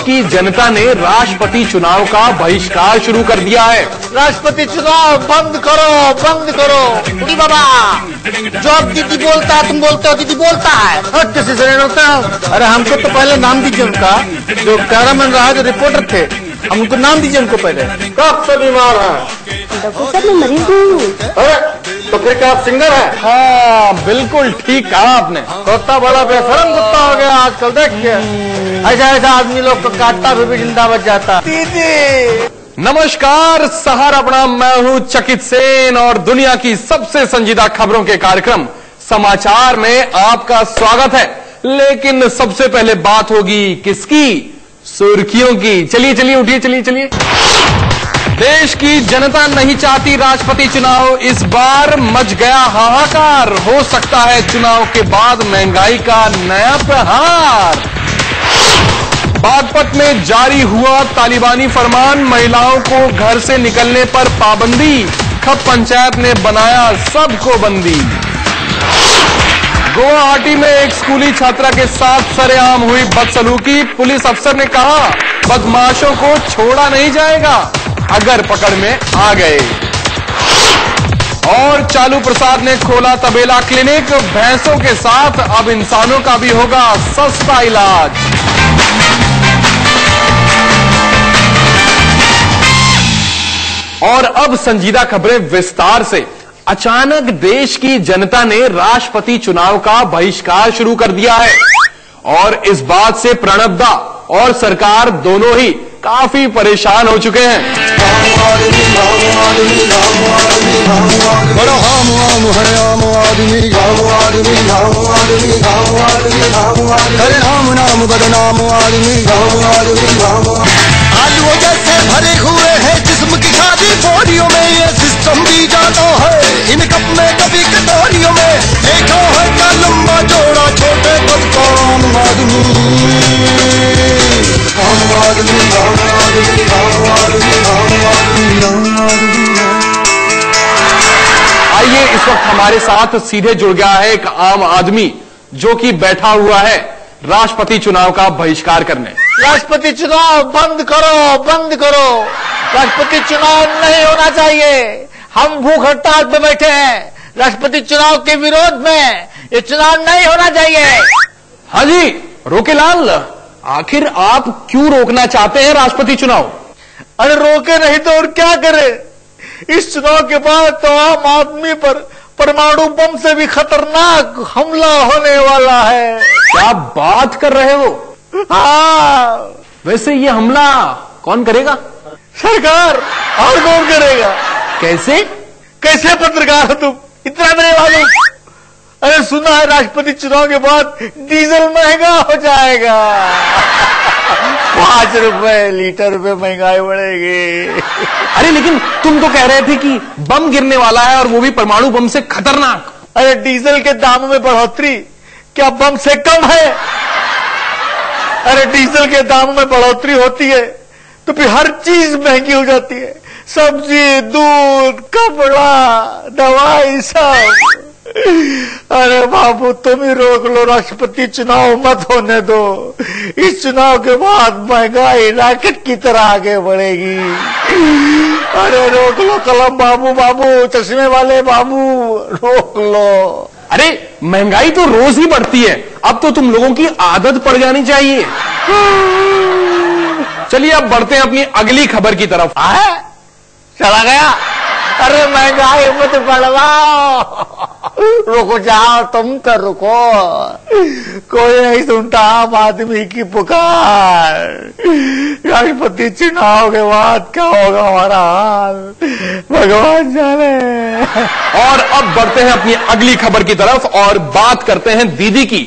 की जनता ने राष्ट्रपति चुनाव का बहिष्कार शुरू कर दिया है। राष्ट्रपति चुनाव बंद करो, बंद करो। बुढ़ी बाबा, जो अब दीदी बोलता है तुम बोलते हो दीदी बोलता है, कैसे से होता है? अरे हमको तो पहले नाम दीजिए उनका, जो कैमरामैन रहा, जो रिपोर्टर थे, हम उनको नाम दीजिए उनको पहले। कब से बीमार है? डॉक्टर साहब मैं मरीज हूँ। अरे तो फिर क्या आप सिंगर है? हाँ बिल्कुल ठीक कहा आपने। कुत्ता बड़ा बेशरम कुत्ता हो गया आजकल, देखिए ऐसा ऐसा आदमी लोग को काटता भी जिंदा बच जाता। दीदी नमस्कार, सहारा प्रणाम, मैं हूं चकित सेन और दुनिया की सबसे संजीदा खबरों के कार्यक्रम समाचार में आपका स्वागत है। लेकिन सबसे पहले बात होगी किसकी? सुर्खियों की। चलिए चलिए उठिए, चलिए चलिए। देश की जनता नहीं चाहती राष्ट्रपति चुनाव, इस बार मच गया हाहाकार। हो सकता है चुनाव के बाद महंगाई का नया प्रहार। बागपत में जारी हुआ तालिबानी फरमान, महिलाओं को घर से निकलने पर पाबंदी। खप पंचायत ने बनाया सबको बंदी। गुवाहाटी में एक स्कूली छात्रा के साथ सरेआम हुई बदसलूकी। पुलिस अफसर ने कहा बदमाशों को छोड़ा नहीं जाएगा अगर पकड़ में आ गए। और चालू प्रसाद ने खोला तबेला क्लिनिक, भैंसों के साथ अब इंसानों का भी होगा सस्ता इलाज। और अब संजीदा खबरें विस्तार से। अचानक देश की जनता ने राष्ट्रपति चुनाव का बहिष्कार शुरू कर दिया है और इस बात से प्रणब दा और सरकार दोनों ही काफी परेशान हो चुके हैं। आलुओं जैसे भरे हुए हैं जिस्म की खादी बोरियों में, ये सिस्टम भी जाता है इन कप में कभी कटोरियों में। देखो है क्या लंबा जोड़ा छोटे पद का आम आदमी, आम आदमी, आम आदमी, आम आदमी, आम आदमी, आम आदमी। आइए, इस वक्त हमारे साथ सीधे जुड़ गया है एक आम आदमी जो कि बैठा हुआ है राष्ट्रपति चुनाव का बहिष्कार करने। राष्ट्रपति चुनाव बंद करो, बंद करो। राष्ट्रपति चुनाव नहीं होना चाहिए। हम भूख हड़ताल पे बैठे हैं राष्ट्रपति चुनाव के विरोध में। ये चुनाव नहीं होना चाहिए। हाँ जी, रोकेलाल, आखिर आप क्यों रोकना चाहते हैं राष्ट्रपति चुनाव? अरे रोके नहीं तो और क्या करे? इस चुनाव के बाद तो आम आदमी पर परमाणु बम से भी खतरनाक हमला होने वाला है। क्या बात कर रहे हो? हाँ। वैसे ये हमला कौन करेगा? सरकार। और कौन करेगा? कैसे? कैसे पत्रकार हो तुम? इतना नहीं मालूम? अरे सुना है राष्ट्रपति चुनाव के बाद डीजल महंगा हो जाएगा। 5 रुपए लीटर पे महंगाई बढ़ेगी। अरे लेकिन तुम तो कह रहे थे कि बम गिरने वाला है और वो भी परमाणु बम से खतरनाक। अरे डीजल के दामों में बढ़ोतरी क्या बम से कम है? अरे डीजल के दामों में बढ़ोतरी होती है तो फिर हर चीज महंगी हो जाती है। सब्जी, दूध, कपड़ा, दवाई, सब। अरे बाबू तुम ही रोक लो, राष्ट्रपति चुनाव मत होने दो। इस चुनाव के बाद महंगाई रॉकेट की तरह आगे बढ़ेगी। अरे रोक लो कलम बाबू, बाबू चश्मे वाले बाबू, रोक लो। अरे महंगाई तो रोज ही बढ़ती है, अब तो तुम लोगों की आदत पड़ जानी चाहिए। चलिए अब बढ़ते हैं अपनी अगली खबर की तरफ। चला गया। अरे महंगाई मत बढ़वाओ, रुको जाओ, तुम तो रुको। कोई नहीं सुनता आम आदमी की पुकार। राष्ट्रपति चुनाव के बाद क्या होगा हमारा हाल, भगवान जाने। और अब बढ़ते हैं अपनी अगली खबर की तरफ और बात करते हैं दीदी की,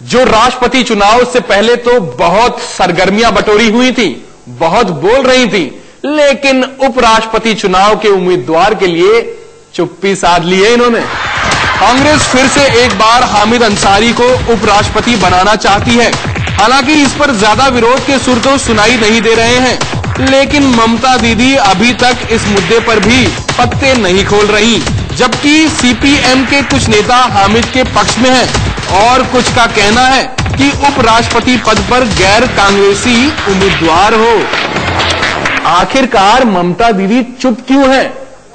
जो राष्ट्रपति चुनाव से पहले तो बहुत सरगर्मियां बटोरी हुई थी, बहुत बोल रही थी, लेकिन उपराष्ट्रपति चुनाव के उम्मीदवार के लिए चुप्पी साध ली है इन्होंने। कांग्रेस फिर से एक बार हामिद अंसारी को उपराष्ट्रपति बनाना चाहती है। हालांकि इस पर ज्यादा विरोध के सुर तो सुनाई नहीं दे रहे हैं, लेकिन ममता दीदी अभी तक इस मुद्दे पर भी पत्ते नहीं खोल रही, जबकि सीपीएम के कुछ नेता हामिद के पक्ष में हैं और कुछ का कहना है कि उपराष्ट्रपति पद पर गैर कांग्रेसी उम्मीदवार हो। आखिरकार ममता दीदी चुप क्यों है?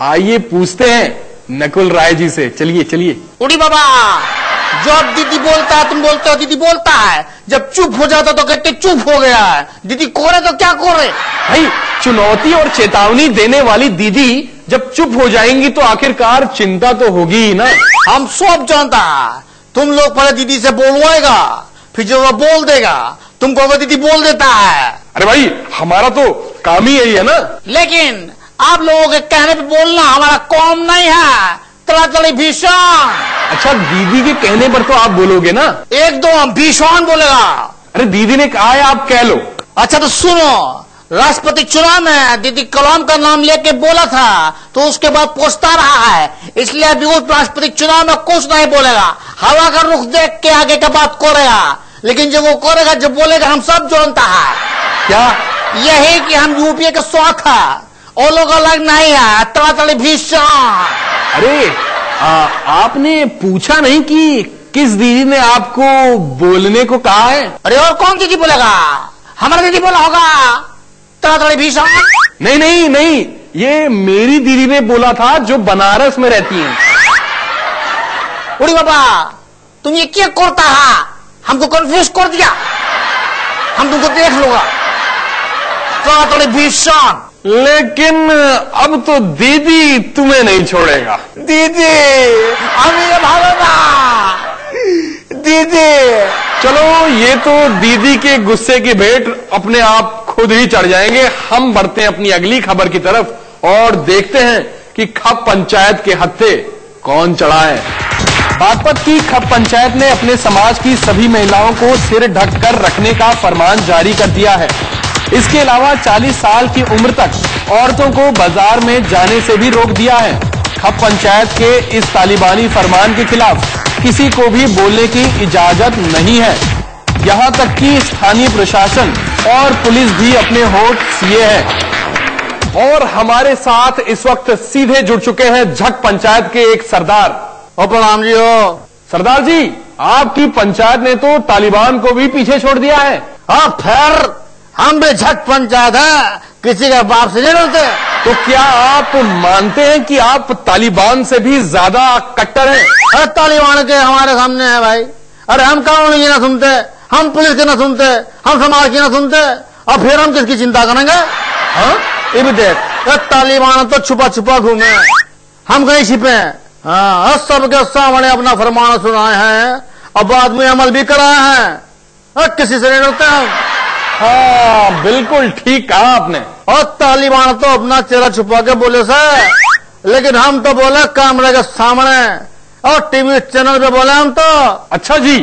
आइए पूछते हैं नकुल राय जी से। चलिए चलिए। उड़ी बाबा, जब दीदी बोलता है तुम बोलते हो दीदी बोलता है, जब चुप हो जाता तो कहते चुप हो गया है। दीदी कोरे तो क्या कोरे भाई, चुनौती और चेतावनी देने वाली दीदी जब चुप हो जाएंगी तो आखिरकार चिंता तो होगी ही ना। हम सब जानता है, तुम लोग पहले दीदी से बोलवाएगा, फिर जब वो बोल देगा तुमको वो दीदी बोल देता है। अरे भाई, हमारा तो काम ही यही है ना। लेकिन आप लोगों के कहने पे बोलना हमारा काम नहीं है। तड़ातड़ी भीषण। अच्छा, दीदी के कहने पर तो आप बोलोगे ना? एकदम भीषण बोलेगा। अरे दीदी ने कहा है, आप कह लो। अच्छा तो सुनो, राष्ट्रपति चुनाव में दीदी कलाम का नाम लेके बोला था तो उसके बाद पूछता रहा है, इसलिए अभी उस राष्ट्रपति चुनाव में कुछ नहीं बोलेगा। हवा का रुख देख के आगे का बात करेगा, लेकिन जब वो करेगा, जब बोलेगा, हम सब जानता है। क्या? यही कि हम यूपीए के शौक है, वो लोग अलग नहीं है। तड़ातड़ी भीषण। अरे आपने पूछा नहीं कि किस दीदी ने आपको बोलने को कहा है? अरे और कौन दीदी बोलेगा? हमारा दीदी बोला होगा। तड़ातड़ी भीषण। नहीं नहीं नहीं, ये मेरी दीदी ने बोला था जो बनारस में रहती हैं। उड़ी बाबा, तुम ये क्या करता है? हमको कंफ्यूज कर दिया। हम तुमको देख लूंगा। तड़ातड़ी भीषण। लेकिन अब तो दीदी तुम्हें नहीं छोड़ेगा। दीदी हमें भागना। दीदी चलो, ये तो दीदी के गुस्से की भेंट अपने आप खुद ही चढ़ जाएंगे। हम बढ़ते हैं अपनी अगली खबर की तरफ और देखते हैं कि खप पंचायत के हत्थे कौन चढ़ा है। बागपत की खप पंचायत ने अपने समाज की सभी महिलाओं को सिर ढककर रखने का फरमान जारी कर दिया है। इसके अलावा 40 साल की उम्र तक औरतों को बाजार में जाने से भी रोक दिया है। खप पंचायत के इस तालिबानी फरमान के खिलाफ किसी को भी बोलने की इजाजत नहीं है। यहां तक कि स्थानीय प्रशासन और पुलिस भी अपने होठ सिए है। और हमारे साथ इस वक्त सीधे जुड़ चुके हैं झक पंचायत के एक सरदार। ओ प्रणाम जी। हो सरदार जी, आपकी पंचायत ने तो तालिबान को भी पीछे छोड़ दिया है। हाँ, फिर हम भी झक पंचायत है, किसी के बाप से नहीं डरते। तो क्या आप मानते हैं कि आप तालिबान से भी ज्यादा कट्टर हैं? अरे तालिबान के हमारे सामने है भाई। अरे हम कानून की ना सुनते, हम पुलिस की ना सुनते, हम समाज की ना सुनते, और फिर हम किसकी चिंता करेंगे? हाँ, ये भी देख, तालिबान तो छुपा छुपा घूमे, हम कहीं छिपे हैं। हाँ, सबके सामने अपना फरमान सुनाए हैं और बाद में अमल भी कराए हैं। किसी से नहीं डरते हम। हाँ, बिल्कुल ठीक कहा आपने। और तालिबान तो अपना चेहरा छुपा के बोले से, लेकिन हम तो बोले कैमरे के सामने और टीवी चैनल पे बोले हम तो। अच्छा जी।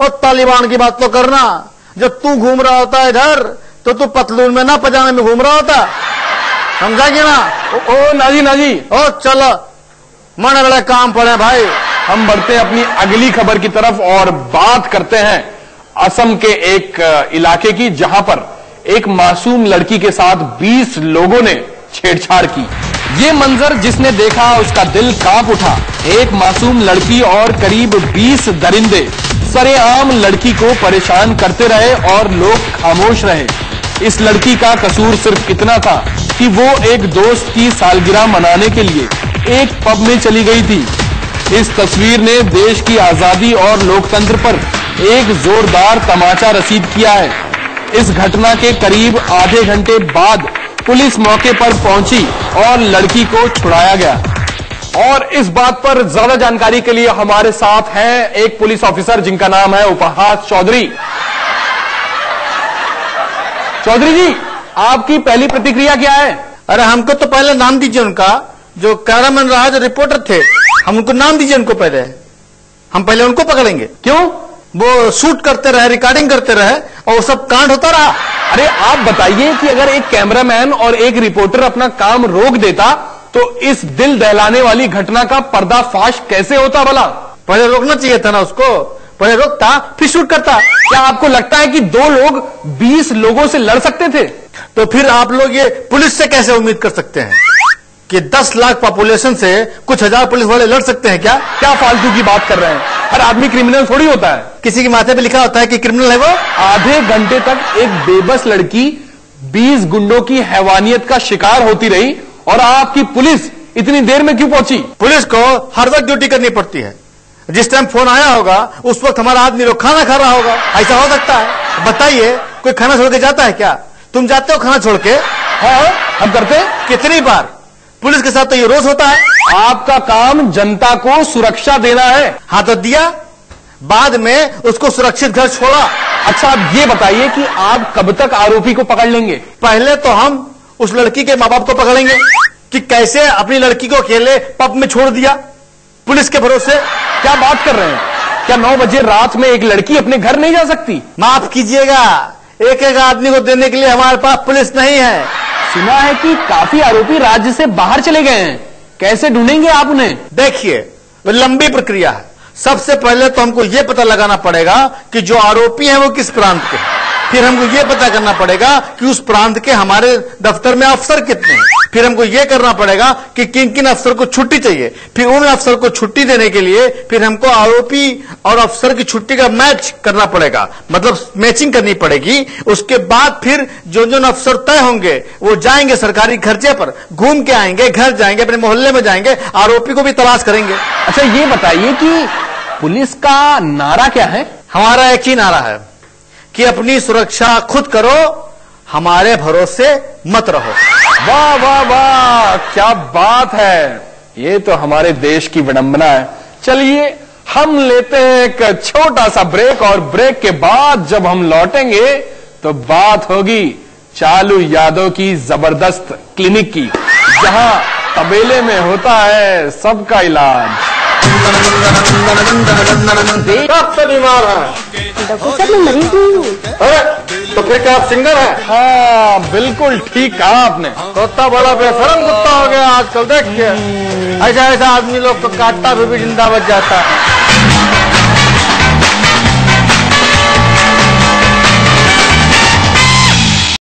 और तालिबान की बात तो करना, जब तू घूम रहा होता है इधर तो तू पतलून में ना पजामे में घूम रहा होता, समझा कि ना? ओ नाजी नाजी। ओ चलो, मन बड़े काम पड़े भाई। हम बढ़ते हैं अपनी अगली खबर की तरफ और बात करते हैं असम के एक इलाके की, जहां पर एक मासूम लड़की के साथ 20 लोगों ने छेड़छाड़ की। ये मंजर जिसने देखा उसका दिल कांप उठा। एक मासूम लड़की और करीब 20 दरिंदे सरेआम लड़की को परेशान करते रहे और लोग खामोश रहे। इस लड़की का कसूर सिर्फ इतना था कि वो एक दोस्त की सालगिरह मनाने के लिए एक पब में चली गई थी। इस तस्वीर ने देश की आजादी और लोकतंत्र पर एक जोरदार तमाचा रसीद किया है। इस घटना के करीब आधे घंटे बाद पुलिस मौके पर पहुंची और लड़की को छुड़ाया गया। और इस बात पर ज्यादा जानकारी के लिए हमारे साथ हैं एक पुलिस ऑफिसर जिनका नाम है उपहास चौधरी। चौधरी जी, आपकी पहली प्रतिक्रिया क्या है? अरे हमको तो पहले नाम दीजिए उनका, जो कैमरामैन रहा, जो रिपोर्टर थे, हम उनको नाम दीजिए उनको पहले। हम पहले उनको पकड़ेंगे। क्यों? वो शूट करते रहे, रिकॉर्डिंग करते रहे और वो सब कांड होता रहा। अरे आप बताइए कि अगर एक कैमरामैन और एक रिपोर्टर अपना काम रोक देता तो इस दिल दहलाने वाली घटना का पर्दाफाश कैसे होता भला? पहले रोकना चाहिए था ना उसको, पहले रोकता फिर शूट करता। क्या आपको लगता है कि 2 लोग 20 लोगों से लड़ सकते थे? तो फिर आप लोग ये पुलिस से कैसे उम्मीद कर सकते हैं कि 10 लाख पॉपुलेशन से कुछ हजार पुलिस वाले लड़ सकते हैं? क्या क्या फालतू की बात कर रहे हैं? हर आदमी क्रिमिनल थोड़ी होता है। किसी के माथे पे लिखा होता है कि क्रिमिनल है वो। आधे घंटे तक एक बेबस लड़की 20 गुंडों की हैवानियत का शिकार होती रही और आपकी पुलिस इतनी देर में क्यों पहुंची? पुलिस को हर वक्त ड्यूटी करनी पड़ती है। जिस टाइम फोन आया होगा उस वक्त हमारा आदमी लोग खाना खा रहा होगा, ऐसा हो सकता है? बताइए, कोई खाना छोड़ के जाता है क्या? तुम जाते हो खाना छोड़ के? हाँ, हम करते। कितनी बार? पुलिस के साथ तो ये रोज होता है। आपका काम जनता को सुरक्षा देना है। हाँ तो दिया, बाद में उसको सुरक्षित घर छोड़ा। अच्छा, आप ये बताइए कि आप कब तक आरोपी को पकड़ लेंगे? पहले तो हम उस लड़की के माँ बाप को पकड़ेंगे कि कैसे अपनी लड़की को अकेले पब में छोड़ दिया पुलिस के भरोसे। क्या बात कर रहे हैं? क्या 9 बजे रात में एक लड़की अपने घर नहीं जा सकती? माफ कीजिएगा, एक एक आदमी को देने के लिए हमारे पास पुलिस नहीं है। सुना है कि काफी आरोपी राज्य से बाहर चले गए हैं, कैसे ढूंढेंगे आप उन्हें? देखिए, वो लंबी प्रक्रिया है। सबसे पहले तो हमको यह पता लगाना पड़ेगा कि जो आरोपी हैं वो किस प्रांत के हैं। फिर हमको यह पता करना पड़ेगा कि उस प्रांत के हमारे दफ्तर में अफसर कितने हैं। फिर हमको यह करना पड़ेगा कि किन किन अफसर को छुट्टी चाहिए। फिर उन अफसर को छुट्टी देने के लिए फिर हमको आरोपी और अफसर की छुट्टी का मैच करना पड़ेगा, मतलब मैचिंग करनी पड़ेगी। उसके बाद फिर जो जो अफसर तय होंगे वो जाएंगे सरकारी खर्चे पर, घूम के आएंगे, घर जाएंगे, अपने मोहल्ले में जाएंगे, आरोपी को भी तलाश करेंगे। अच्छा, ये बताइए कि पुलिस का नारा क्या है? हमारा एक ही नारा है कि अपनी सुरक्षा खुद करो, हमारे भरोसे मत रहो। वाह वाह वाह, क्या बात है! ये तो हमारे देश की विडंबना है। चलिए हम लेते हैं एक छोटा सा ब्रेक और ब्रेक के बाद जब हम लौटेंगे तो बात होगी चालू यादव की जबरदस्त क्लिनिक की, जहां तबेले में होता है सबका इलाज। कब से बीमार है? डॉक्टर साहब मैं मरीज नहीं हूँ। तो फिर क्या आप सिंगर हैं? हाँ, बिल्कुल ठीक कहा आपने। कुत्ता बड़ा बेशरम कुत्ता हो गया आजकल। देख के ऐसा ऐसा आदमी लोग को काटता भी जिंदा बच जाता है।